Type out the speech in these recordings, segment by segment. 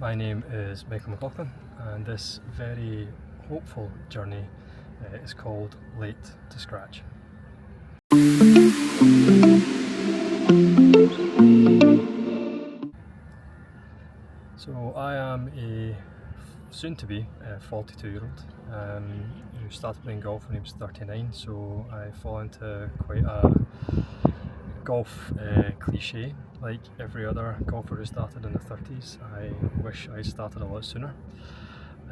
My name is Michael McLaughlin, and this very hopeful journey is called Late to Scratch. So I am a soon-to-be 42-year-old who started playing golf when he was 39, so I fall into quite a golf cliche. Like every other golfer who started in the 30s, I wish I started a lot sooner.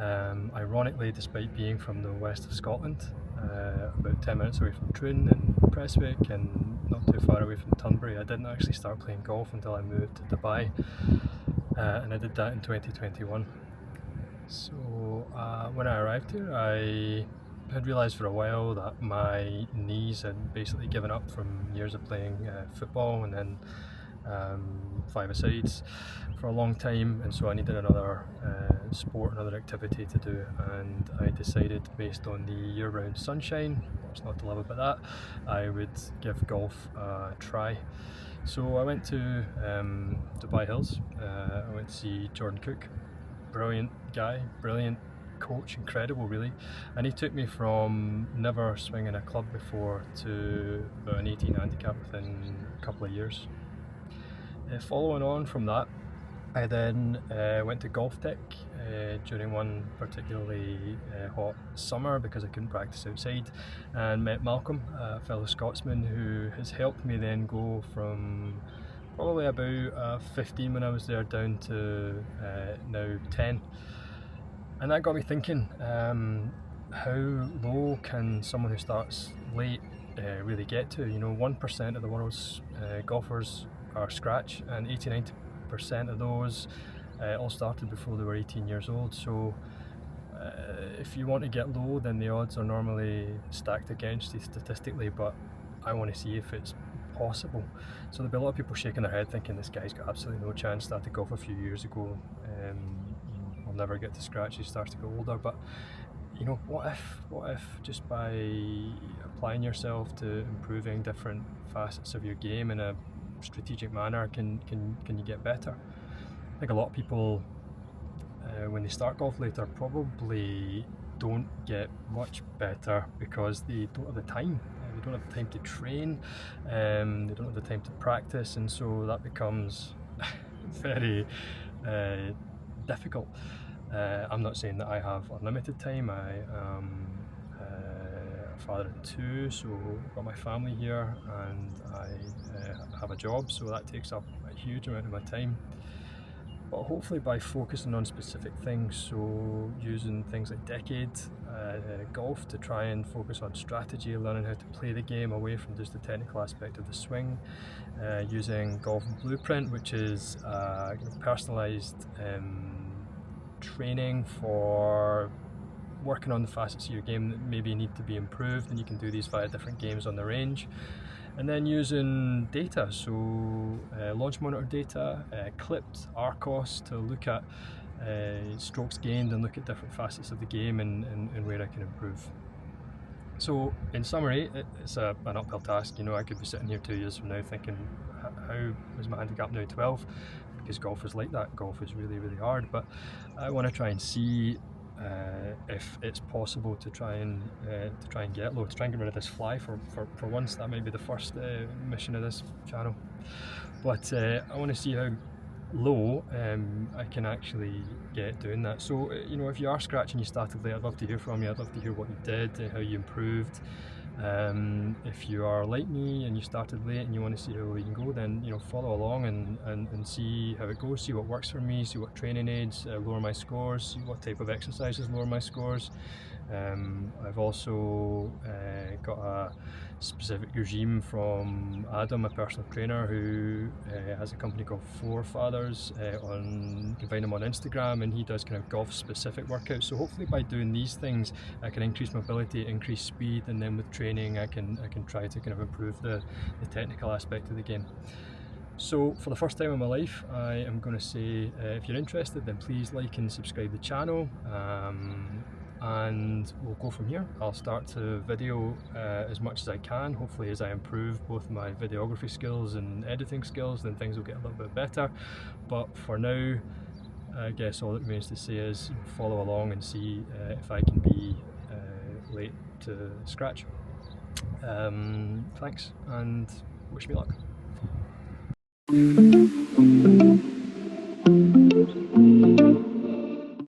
Ironically, despite being from the west of Scotland, about 10 minutes away from Troon and Prestwick and not too far away from Turnberry, I didn't actually start playing golf until I moved to Dubai, and I did that in 2021. So when I arrived here, I had realised for a while that my knees had basically given up from years of playing football and then five-a-sides for a long time, and so I needed another sport, another activity to do, and I decided, based on the year-round sunshine, what's not to love about that, I would give golf a try. So I went to Dubai Hills. I went to see Jordan Cook. Brilliant guy, brilliant coach, incredible really, and he took me from never swinging a club before to about an 18 handicap within a couple of years. Following on from that, I then went to Golf Tech during one particularly hot summer because I couldn't practice outside, and met Malcolm, a fellow Scotsman, who has helped me then go from probably about 15 when I was there down to now 10. And that got me thinking, how low can someone who starts late really get to? You know, 1% of the world's golfers are scratch, and 80-90% of those all started before they were 18 years old. So if you want to get low, then the odds are normally stacked against you statistically, but I want to see if it's possible. So there'll be a lot of people shaking their head thinking this guy's got absolutely no chance, started golf a few years ago, will never get to scratch, he starts to get older. But you know, what if just by applying yourself to improving different facets of your game in a strategic manner can you get better? I think a lot of people when they start golf later probably don't get much better because they don't have the time. They don't have the time to train, they don't have the time to practice, and so that becomes very difficult. I'm not saying that I have unlimited time. I am a father of two, so I've got my family here, and I have a job, so that takes up a huge amount of my time. But hopefully by focusing on specific things, so using things like Decade golf to try and focus on strategy, learning how to play the game away from just the technical aspect of the swing, using Golf Blueprint, which is personalised training for working on the facets of your game that maybe need to be improved, and you can do these via different games on the range. And then using data, so Launch Monitor data, clipped Arccos to look at strokes gained and look at different facets of the game and where I can improve. So in summary, it's an uphill task. You know, I could be sitting here 2 years from now thinking, how is my handicap now 12? Because golf is like that. Golf is really, really hard. But I want to try and see if it's possible to try and get low, to try and get rid of this fly for once. That might be the first mission of this channel. But I want to see how low I can actually get doing that. So you know, if you are scratching, you started late, I'd love to hear from you. I'd love to hear what you did, how you improved. If you are like me and you started late and you want to see how low you can go, then you know, follow along and see how it goes, see what works for me, see what training aids lower my scores, see what type of exercises lower my scores. I've also got a specific regime from Adam, a personal trainer who has a company called Forefathers. You can find him on Instagram, and he does kind of golf specific workouts. So hopefully by doing these things I can increase mobility, increase speed, and then with training I can try to kind of improve the technical aspect of the game. So for the first time in my life, I am going to say if you're interested, then please like and subscribe the channel, and we'll go from here. I'll start to video as much as I can. Hopefully as I improve both my videography skills and editing skills, then things will get a little bit better. But for now, I guess all that remains to say is follow along and see if I can be late to scratch. Thanks, and wish me luck.